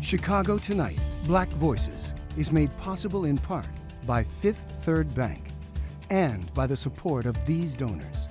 Chicago Tonight, Black Voices is made possible in part by Fifth Third Bank and by the support of these donors.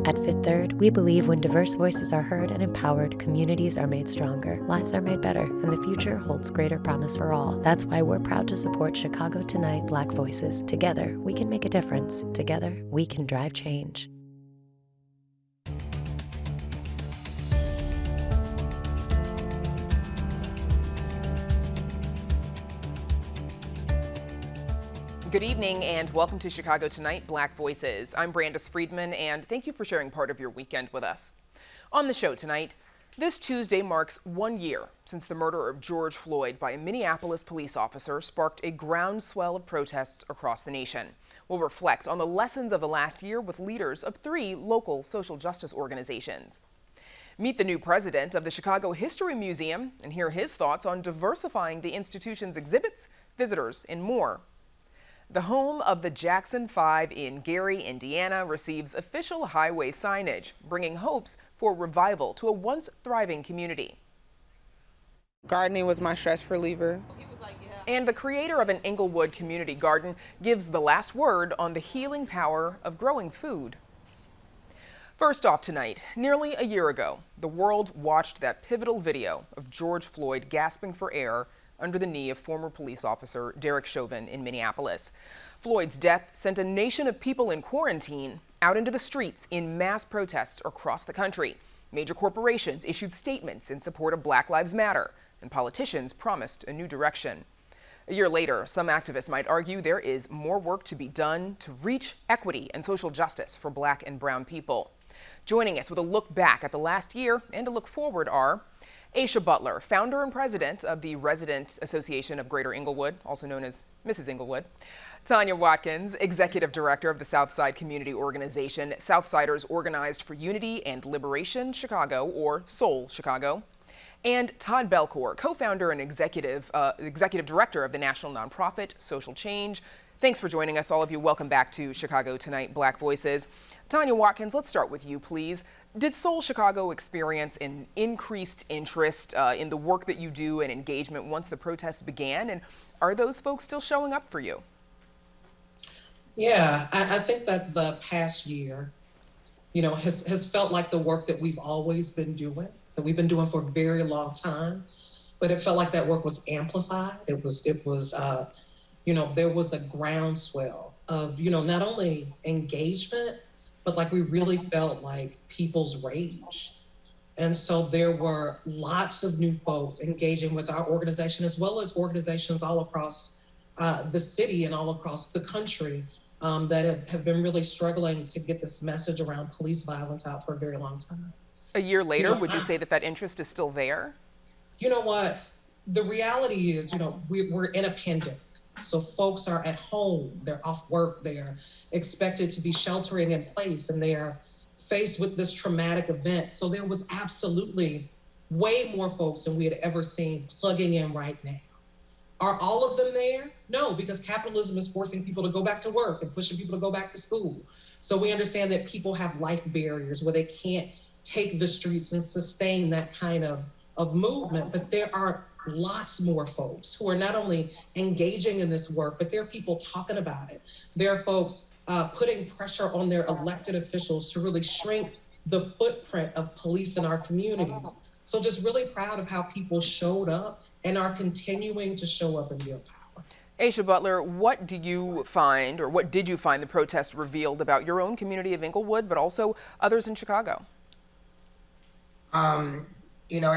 At Fifth Third, we believe when diverse voices are heard and empowered, communities are made stronger, lives are made better, and the future holds greater promise for all. That's why we're proud to support Chicago Tonight Black Voices. Together, we can make a difference. Together, we can drive change. Good evening and welcome to Chicago Tonight, Black Voices. I'm Brandis Friedman and thank you for sharing part of your weekend with us. On the show tonight, this Tuesday marks 1 year since the murder of George Floyd by a Minneapolis police officer sparked a groundswell of protests across the nation. We'll reflect on the lessons of the last year with leaders of 3 local social justice organizations. Meet the new president of the Chicago History Museum and hear his thoughts on diversifying the institution's exhibits, visitors, and more. The home of the Jackson 5 in Gary, Indiana, receives official highway signage, bringing hopes for revival to a once thriving community. Gardening was my stress reliever. And the creator of an Englewood community garden gives the last word on the healing power of growing food. First off tonight, nearly a year ago, the world watched that pivotal video of George Floyd gasping for air under the knee of former police officer Derek Chauvin in Minneapolis. Floyd's death sent a nation of people in quarantine out into the streets in mass protests across the country. Major corporations issued statements in support of Black Lives Matter, and politicians promised a new direction. A year later, some activists might argue there is more work to be done to reach equity and social justice for Black and brown people. Joining us with a look back at the last year and a look forward are Aisha Butler, founder and president of the Resident Association of Greater Englewood, also known as Mrs. Englewood. Tanya Watkins, executive director of the Southside Community Organization, Southsiders Organized for Unity and Liberation Chicago, or SOUL Chicago. And Todd Belcourt, co-founder and executive director of the national nonprofit Social Change. Thanks for joining us, all of you. Welcome back to Chicago Tonight, Black Voices. Tanya Watkins, let's start with you, please. Did Soul Chicago experience an increased interest in the work that you do and engagement once the protests began? And are those folks still showing up for you? Yeah, I think that the past year, has felt like the work that we've always been doing, that we've been doing for a very long time. But it felt like that work was amplified. It was there was a groundswell of, not only engagement, but like we really felt like people's rage. And so there were lots of new folks engaging with our organization, as well as organizations all across the city and all across the country that have been really struggling to get this message around police violence out for a very long time. A year later, would you say that interest is still there? You know what? The reality is, we're in a pandemic. So folks are at home, they're off work, they're expected to be sheltering in place, and they're faced with this traumatic event. So there was absolutely way more folks than we had ever seen plugging in right now. Are all of them there? No, because capitalism is forcing people to go back to work and pushing people to go back to school. So we understand that people have life barriers where they can't take the streets and sustain that kind of movement, but there are lots more folks who are not only engaging in this work, but there are people talking about it. There are folks putting pressure on their elected officials to really shrink the footprint of police in our communities. So just really proud of how people showed up and are continuing to show up and build power. Aisha Butler, what did you find the protests revealed about your own community of Englewood, but also others in Chicago?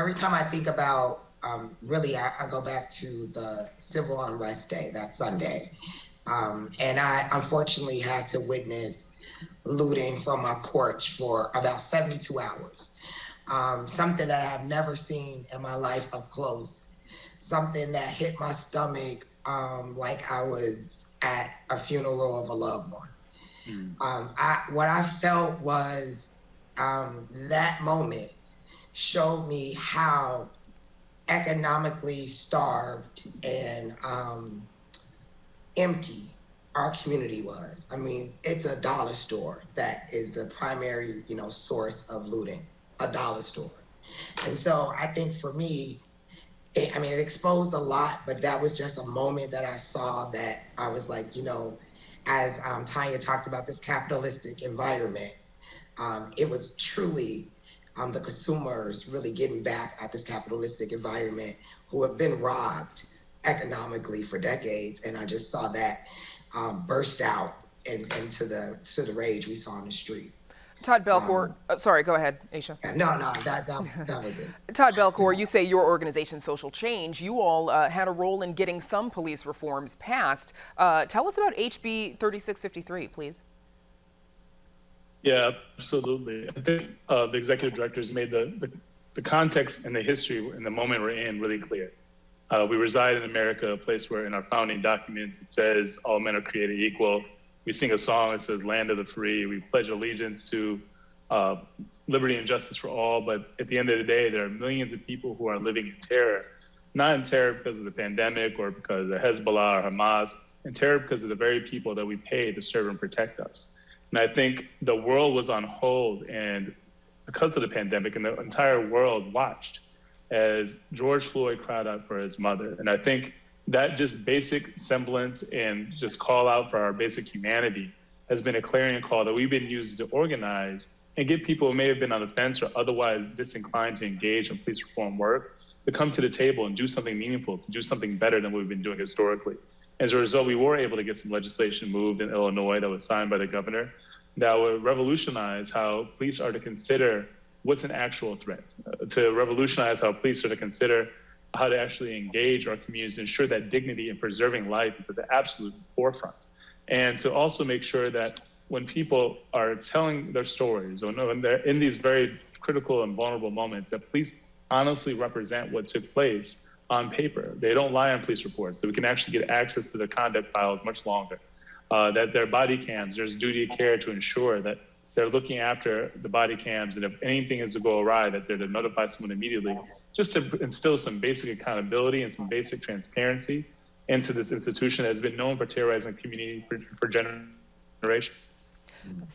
Every time I think about, I go back to the civil unrest day, that Sunday. And I unfortunately had to witness looting from my porch for about 72 hours. Something that I have never seen in my life up close. Something that hit my stomach like I was at a funeral of a loved one. What I felt was that moment showed me how economically starved and empty our community was. I mean, it's a dollar store that is the primary, source of looting, a dollar store. And so I think for me, it exposed a lot, but that was just a moment that I saw that I was like, as Tanya talked about this capitalistic environment, it was truly the consumers really getting back at this capitalistic environment who have been robbed economically for decades. And I just saw that burst out into the rage we saw in the street. Todd Belcourt, sorry, go ahead, Aisha. No, that was it. Todd Belcourt, you say your organization, Social Change, you all had a role in getting some police reforms passed. Tell us about HB 3653, please. Yeah, absolutely. I think the executive directors made the context and the history and the moment we're in really clear. We reside in America, a place where in our founding documents it says all men are created equal. We sing a song that says land of the free. We pledge allegiance to liberty and justice for all. But at the end of the day, there are millions of people who are living in terror, not in terror because of the pandemic or because of Hezbollah or Hamas, in terror because of the very people that we pay to serve and protect us. And I think the world was on hold, and because of the pandemic, and the entire world watched as George Floyd cried out for his mother. And I think that just basic semblance and just call out for our basic humanity has been a clarion call that we've been using to organize and get people who may have been on the fence or otherwise disinclined to engage in police reform work to come to the table and do something meaningful, to do something better than what we've been doing historically. As a result, we were able to get some legislation moved in Illinois that was signed by the governor that would revolutionize how police are to consider what's an actual threat, to revolutionize how police are to consider how to actually engage our communities, ensure that dignity and preserving life is at the absolute forefront. And to also make sure that when people are telling their stories or when they're in these very critical and vulnerable moments, that police honestly represent what took place on paper. They don't lie on police reports, so we can actually get access to their conduct files much longer. That their body cams, there's duty of care to ensure that they're looking after the body cams, and if anything is to go awry, that they're to notify someone immediately, just to instill some basic accountability and some basic transparency into this institution that's been known for terrorizing the community for generations.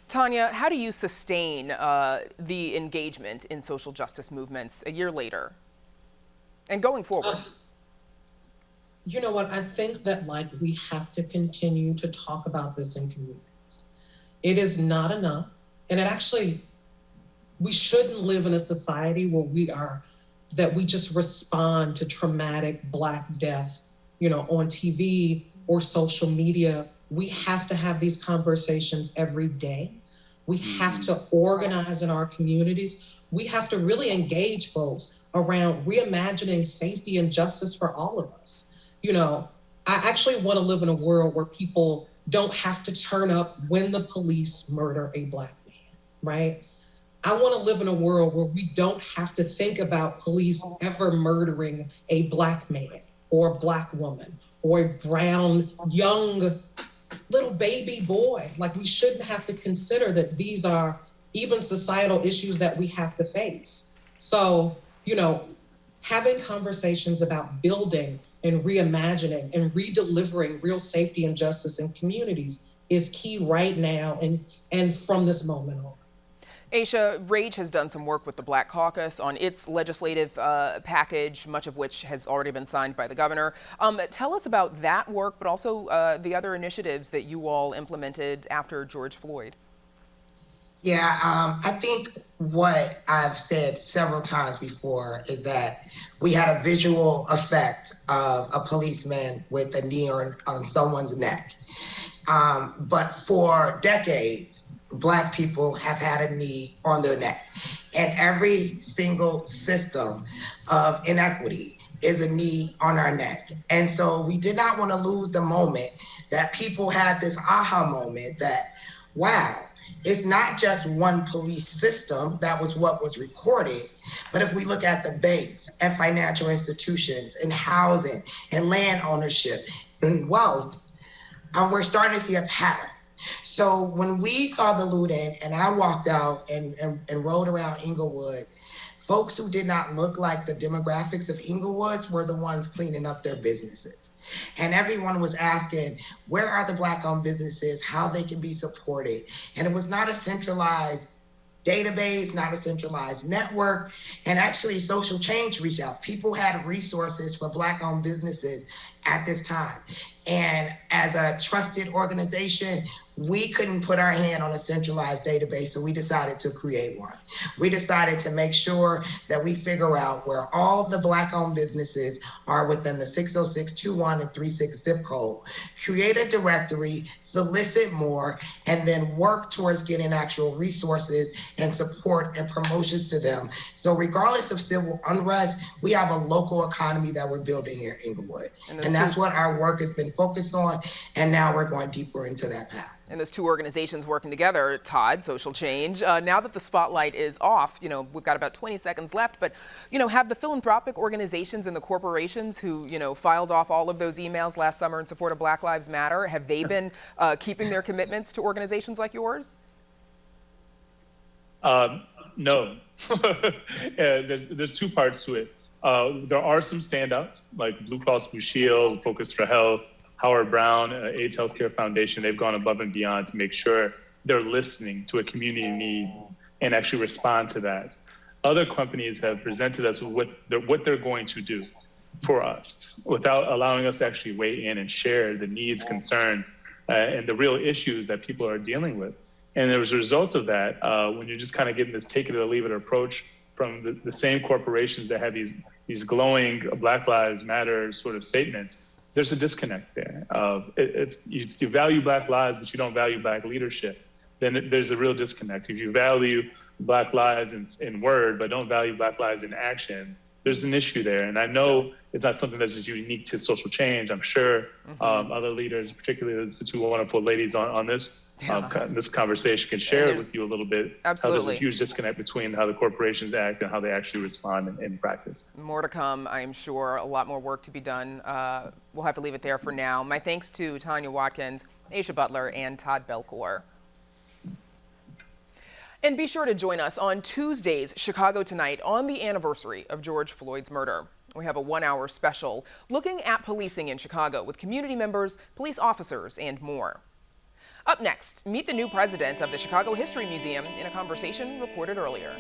Tanya, how do you sustain the engagement in social justice movements a year later and going forward? You know what? I think that we have to continue to talk about this in communities. It is not enough. And we shouldn't live in a society where we just respond to traumatic Black death, on TV or social media. We have to have these conversations every day. We have to organize in our communities. We have to really engage folks around reimagining safety and justice for all of us. I actually want to live in a world where people don't have to turn up when the police murder a Black man, right? I want to live in a world where we don't have to think about police ever murdering a Black man or a Black woman or a brown young little baby boy. We shouldn't have to consider that these are even societal issues that we have to face. So, having conversations about building and reimagining and redelivering real safety and justice in communities is key right now and from this moment on. Aisha, Rage has done some work with the Black Caucus on its legislative package, much of which has already been signed by the governor. Tell us about that work, but also the other initiatives that you all implemented after George Floyd. Yeah, I think what I've said several times before is that we had a visual effect of a policeman with a knee on someone's neck. But for decades, Black people have had a knee on their neck. And every single system of inequity is a knee on our neck. And so we did not want to lose the moment that people had this aha moment that, wow, it's not just one police system. That was what was recorded. But if we look at the banks and financial institutions and housing and land ownership and wealth, we're starting to see a pattern. So when we saw the looting and I walked out and rode around Inglewood folks who did not look like the demographics of Inglewoods were the ones cleaning up their businesses. And everyone was asking, where are the Black-owned businesses, how they can be supported? And it was not a centralized database, not a centralized network, and actually social change reached out. People had resources for Black-owned businesses at this time. And as a trusted organization, we couldn't put our hand on a centralized database, so we decided to create one. We decided to make sure that we figure out where all the Black-owned businesses are within the 60621 and 36 zip code, create a directory, solicit more, and then work towards getting actual resources and support and promotions to them. So regardless of civil unrest, we have a local economy that we're building here in Inglewood. And that's what our work has been focused on, and now we're going deeper into that path. And those two organizations working together, Todd, Social Change. Now that the spotlight is off, we've got about 20 seconds left, but, have the philanthropic organizations and the corporations who, filed off all of those emails last summer in support of Black Lives Matter, have they been keeping their commitments to organizations like yours? No. There's two parts to it. There are some standouts, like Blue Cross Blue Shield, Focus for Health, Howard Brown, AIDS Healthcare Foundation. They've gone above and beyond to make sure they're listening to a community need and actually respond to that. Other companies have presented us with what they're going to do for us without allowing us to actually weigh in and share the needs, concerns, and the real issues that people are dealing with. And as a result of that, when you're just kind of getting this take it or leave it approach from the same corporations that have these glowing Black Lives Matter sort of statements, there's a disconnect there. If you value Black lives, but you don't value Black leadership, then there's a real disconnect. If you value Black lives in word, but don't value Black lives in action, there's an issue there. And I know it's not something that's just unique to social change. I'm sure other leaders, particularly the two wonderful ladies on this, this conversation can share with you a little bit. Absolutely. How there's a huge disconnect between how the corporations act and how they actually respond in practice. More to come, I'm sure. A lot more work to be done. We'll have to leave it there for now. My thanks to Tanya Watkins, Aisha Butler, and Todd Belcour. And be sure to join us on Tuesday's Chicago Tonight on the anniversary of George Floyd's murder. We have a 1-hour special looking at policing in Chicago with community members, police officers, and more. Up next, meet the new president of the Chicago History Museum in a conversation recorded earlier.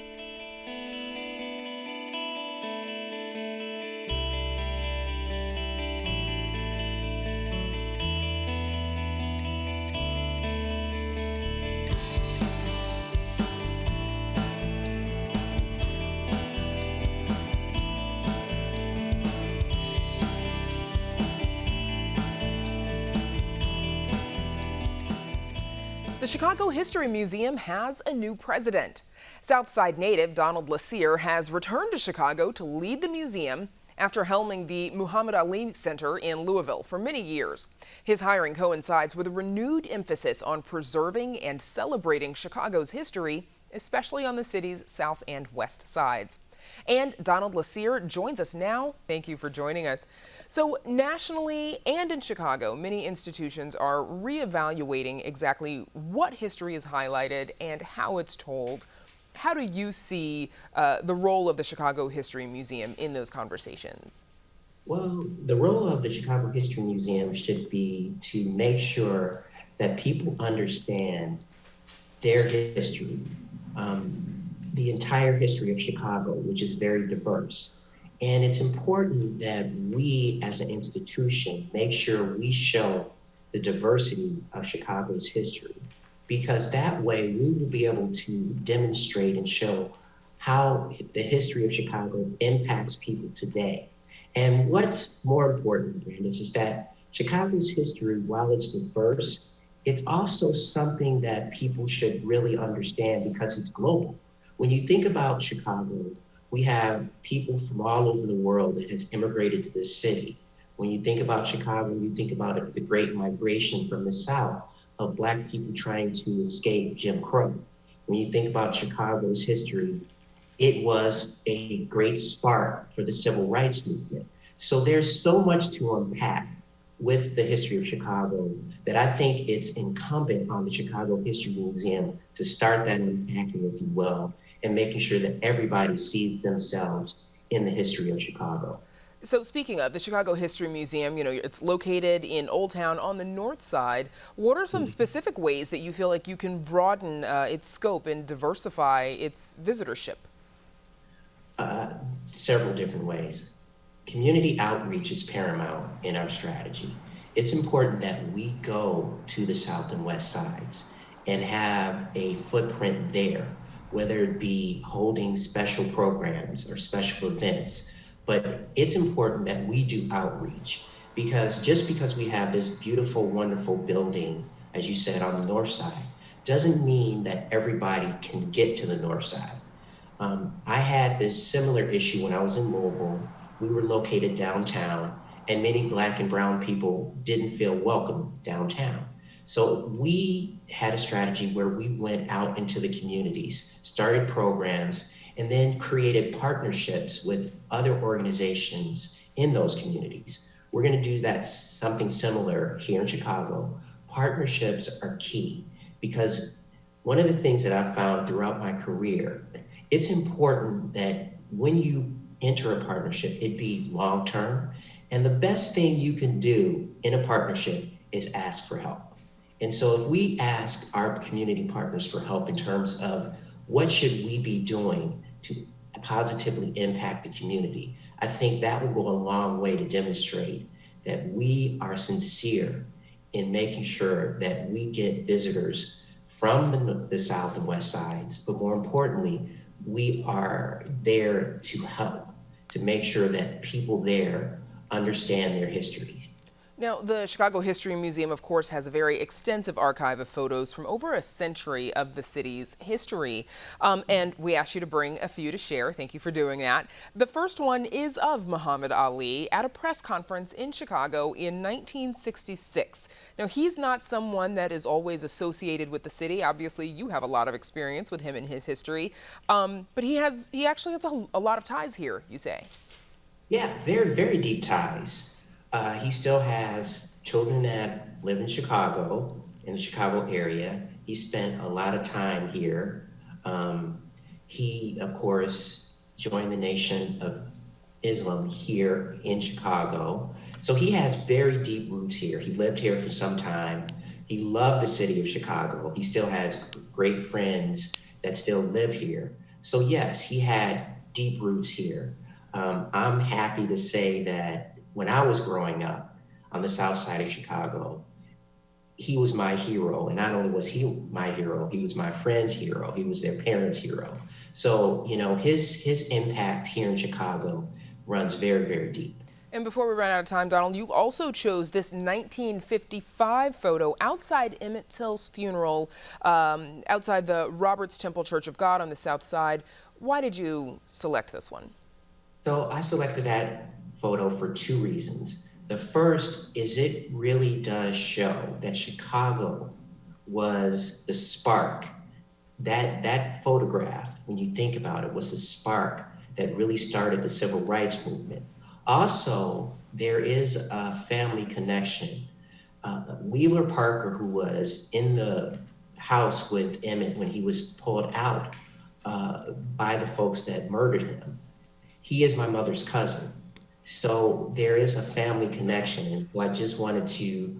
The Chicago History Museum has a new president. Southside native Donald Lassere has returned to Chicago to lead the museum after helming the Muhammad Ali Center in Louisville for many years. His hiring coincides with a renewed emphasis on preserving and celebrating Chicago's history, especially on the city's south and west sides. And Donald Lassere joins us now. Thank you for joining us. So nationally and in Chicago, many institutions are reevaluating exactly what history is highlighted and how it's told. How do you see the role of the Chicago History Museum in those conversations? Well, the role of the Chicago History Museum should be to make sure that people understand their history, the entire history of Chicago, which is very diverse. And it's important that we as an institution make sure we show the diversity of Chicago's history, because that way we will be able to demonstrate and show how the history of Chicago impacts people today. And what's more important, Brandis, is that Chicago's history, while it's diverse, it's also something that people should really understand because it's global. When you think about Chicago, we have people from all over the world that has immigrated to this city. When you think about Chicago, you think about the great migration from the South of Black people trying to escape Jim Crow. When you think about Chicago's history, it was a great spark for the civil rights movement. So there's so much to unpack. with the history of Chicago that I think it's incumbent on the Chicago History Museum to start that unpacking, if you will, and making sure that everybody sees themselves in the history of Chicago. So speaking of the Chicago History Museum, it's located in Old Town on the north side. What are some specific ways that you feel like you can broaden its scope and diversify its visitorship? Several different ways. Community outreach is paramount in our strategy. It's important that we go to the south and west sides and have a footprint there, whether it be holding special programs or special events. But it's important that we do outreach, because just because we have this beautiful, wonderful building, as you said, on the north side, doesn't mean that everybody can get to the north side. I had this similar issue when I was in Louisville. We were located downtown, and many Black and brown people didn't feel welcome downtown. So we had a strategy where we went out into the communities, started programs, and then created partnerships with other organizations in those communities. We're going to do that something similar here in Chicago. Partnerships are key, because one of the things that I've found throughout my career, it's important that when you enter a partnership, it be long-term. And the best thing you can do in a partnership is ask for help. And so if we ask our community partners for help in terms of what should we be doing to positively impact the community, I think that will go a long way to demonstrate that we are sincere in making sure that we get visitors from the south and west sides, but more importantly, we are there to help, to make sure that people there understand their history. Now, the Chicago History Museum, of course, has a very extensive archive of photos from over a century of the city's history. And we asked you to bring a few to share. Thank you for doing that. The first one is of Muhammad Ali at a press conference in Chicago in 1966. Now, he's not someone that is always associated with the city. Obviously, you have a lot of experience with him and his history. But he actually has a lot of ties here, you say. Yeah, very, very deep ties. He still has children that live in Chicago, in the Chicago area. He spent a lot of time here. He, of course, joined the Nation of Islam here in Chicago. So he has very deep roots here. He lived here for some time. He loved the city of Chicago. He still has great friends that still live here. So yes, he had deep roots here. I'm happy to say that when I was growing up on the south side of Chicago, he was my hero. And not only was he my hero, he was my friend's hero. He was their parents' hero. So, his impact here in Chicago runs very, very deep. And before we run out of time, Donald, you also chose this 1955 photo outside Emmett Till's funeral, outside the Roberts Temple Church of God on the south side. Why did you select this one? So I selected that photo for two reasons. The first is it really does show that Chicago was the spark. That photograph, when you think about it, was the spark that really started the civil rights movement. Also, there is a family connection. Wheeler Parker, who was in the house with Emmett when he was pulled out by the folks that murdered him, he is my mother's cousin. So there is a family connection. And so I just wanted to,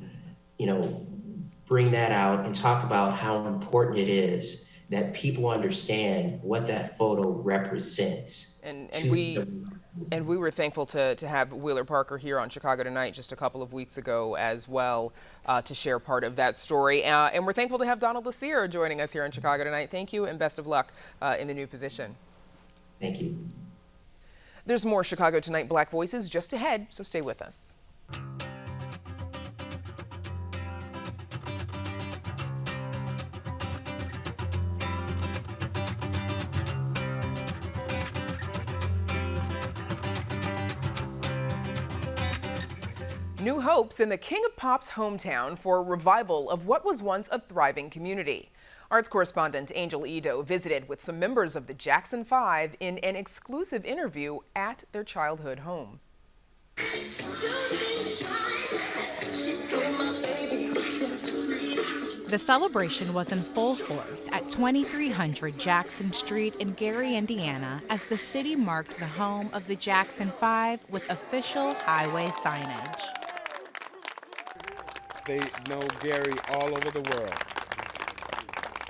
bring that out and talk about how important it is that people understand what that photo represents. And we were thankful to have Wheeler Parker here on Chicago Tonight just a couple of weeks ago as well, to share part of that story. And we're thankful to have Donald Lassere joining us here on Chicago Tonight. Thank you and best of luck in the new position. Thank you. There's more Chicago Tonight Black Voices just ahead, so stay with us. New hopes in the King of Pop's hometown for a revival of what was once a thriving community. Arts correspondent Angel Edo visited with some members of the Jackson Five in an exclusive interview at their childhood home. The celebration was in full force at 2300 Jackson Street in Gary, Indiana, as the city marked the home of the Jackson 5 with official highway signage. They know Gary all over the world.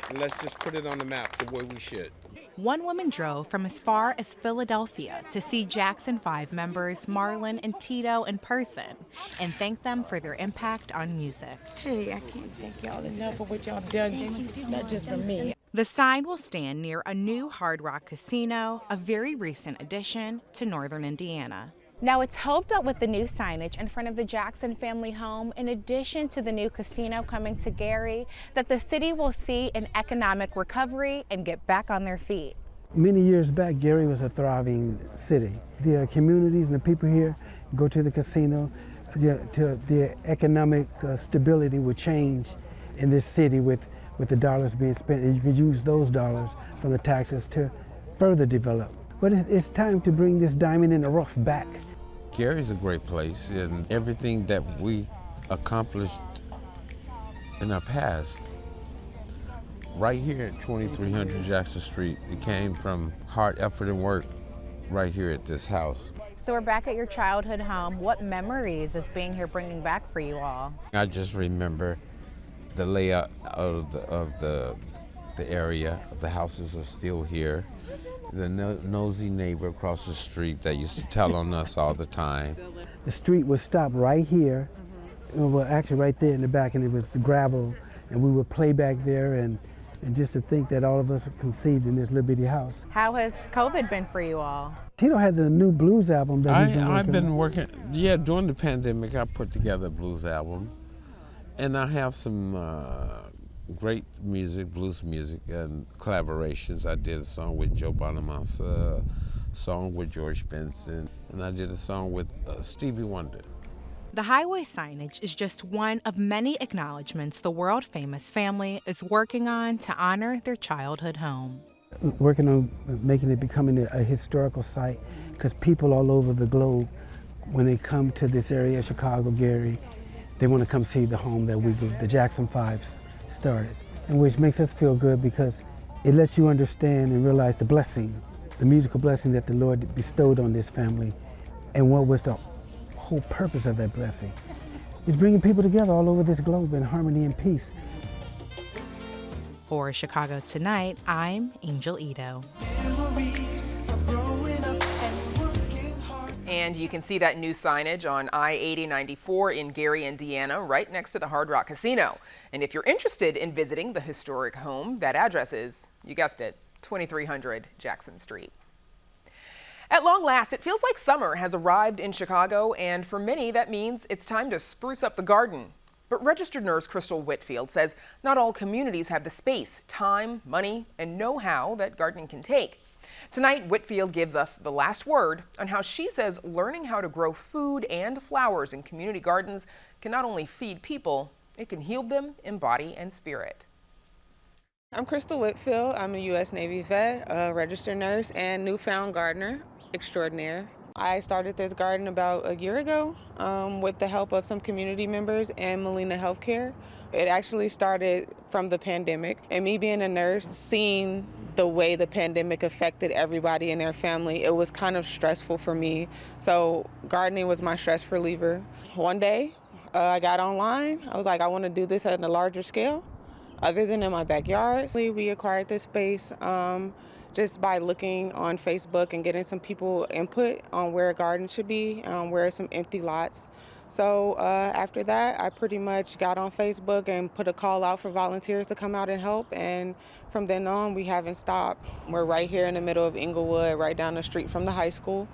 And let's just put it on the map the way we should. One woman drove from as far as Philadelphia to see Jackson 5 members Marlon and Tito in person and thank them for their impact on music. Hey, I can't thank y'all enough for what y'all done, not just for me. The sign will stand near a new Hard Rock casino, a very recent addition to northern Indiana. Now it's hoped that with the new signage in front of the Jackson family home, in addition to the new casino coming to Gary, that the city will see an economic recovery and get back on their feet. Many years back, Gary was a thriving city. The communities and the people here go to the casino. The economic stability would change in this city with the dollars being spent, and you could use those dollars from the taxes to further develop. But it's time to bring this diamond in the rough back. Gary's a great place, and everything that we accomplished in our past, right here at 2300 Jackson Street, it came from hard effort and work right here at this house. So we're back at your childhood home. What memories is being here bringing back for you all? I just remember the layout of the area. The houses are still here. The nosy neighbor across the street that used to tell on us all the time. The street would stop right here, well, actually right there in the back, and it was gravel, and we would play back there, and just to think that all of us are conceived in this little bitty house. How has COVID been for you all? Tito has a new blues album that he's been working on. I've been working, during the pandemic, I put together a blues album, and I have some great music, blues music, and collaborations. I did a song with Joe Bonamassa, a song with George Benson, and I did a song with Stevie Wonder. The highway signage is just one of many acknowledgments the world-famous family is working on to honor their childhood home. Working on making it becoming a historical site, because people all over the globe, when they come to this area, Chicago, Gary, they want to come see the home that the Jackson 5s started, and which makes us feel good because it lets you understand and realize the blessing, the musical blessing that the Lord bestowed on this family, and what was the whole purpose of that blessing. It's bringing people together all over this globe in harmony and peace. For Chicago Tonight, I'm Angel Ito. And you can see that new signage on I-8094 in Gary, Indiana, right next to the Hard Rock Casino. And if you're interested in visiting the historic home, that address is, you guessed it, 2300 Jackson Street. At long last, it feels like summer has arrived in Chicago, and for many, that means it's time to spruce up the garden. But registered nurse Crystal Whitfield says not all communities have the space, time, money, and know-how that gardening can take. Tonight, Whitfield gives us the last word on how she says learning how to grow food and flowers in community gardens can not only feed people, it can heal them in body and spirit. I'm Crystal Whitfield. I'm a U.S. Navy vet, a registered nurse, and newfound gardener extraordinaire. I started this garden about a year ago with the help of some community members and Molina Healthcare. It actually started from the pandemic, and me being a nurse, seeing the way the pandemic affected everybody and their family, it was kind of stressful for me. So gardening was my stress reliever. One day, I got online. I was like, I want to do this at a larger scale, other than in my backyard. We acquired this space just by looking on Facebook and getting some people input on where a garden should be, where are some empty lots. So after that, I pretty much got on Facebook and put a call out for volunteers to come out and help. And from then on, we haven't stopped. We're right here in the middle of Inglewood, right down the street from the high school.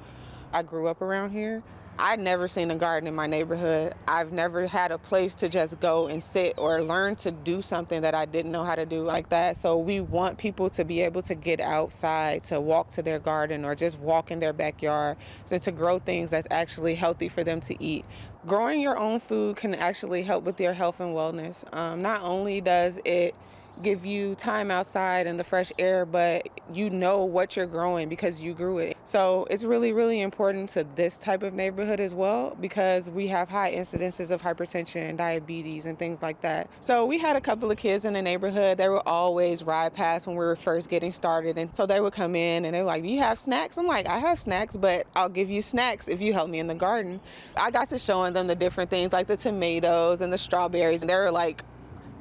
I grew up around here. I'd never seen a garden in my neighborhood. I've never had a place to just go and sit or learn to do something that I didn't know how to do like that. So we want people to be able to get outside, to walk to their garden or just walk in their backyard, and to grow things that's actually healthy for them to eat. Growing your own food can actually help with your health and wellness. Not only does it give you time outside and the fresh air, but you know what you're growing because you grew it. So it's really, really important to this type of neighborhood as well, because we have high incidences of hypertension and diabetes and things like that. So we had a couple of kids in the neighborhood. They would always ride past when we were first getting started. And so they would come in and they were like, "Do you have snacks?" I'm like, "I have snacks, but I'll give you snacks if you help me in the garden." I got to showing them the different things like the tomatoes and the strawberries. And they were like,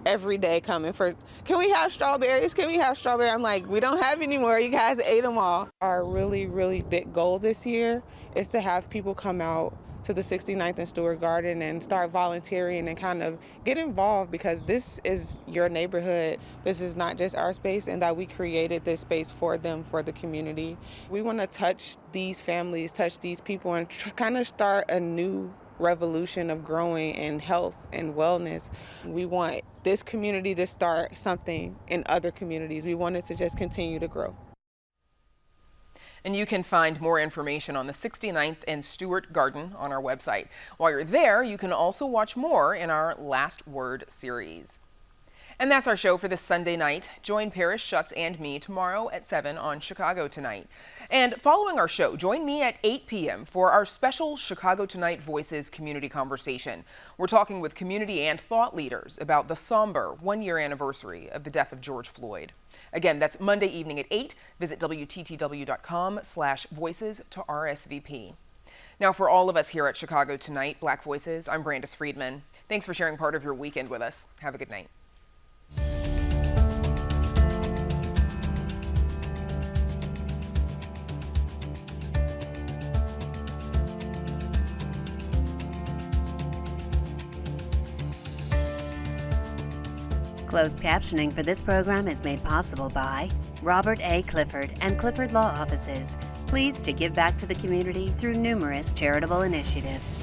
every day coming for, "Can we have strawberries? Can we have strawberries?" I'm like, "We don't have any more. You guys ate them all." Our really, really big goal this year is to have people come out to the 69th and Stewart Garden and start volunteering and kind of get involved, because this is your neighborhood. This is not just our space, and that we created this space for them, for the community. We want to touch these families, touch these people, and kind of start a new revolution of growing and health and wellness. We want this community to start something in other communities. We want it to just continue to grow. And you can find more information on the 69th and Stewart Garden on our website. While you're there, you can also watch more in our Last Word series. And that's our show for this Sunday night. Join Parrish, Schutz, and me tomorrow at 7 on Chicago Tonight. And following our show, join me at 8 p.m. for our special Chicago Tonight Voices community conversation. We're talking with community and thought leaders about the somber one-year anniversary of the death of George Floyd. Again, that's Monday evening at 8. Visit WTTW.com/voices to RSVP. Now, for all of us here at Chicago Tonight, Black Voices, I'm Brandis Friedman. Thanks for sharing part of your weekend with us. Have a good night. Closed captioning for this program is made possible by Robert A. Clifford and Clifford Law Offices, pleased to give back to the community through numerous charitable initiatives.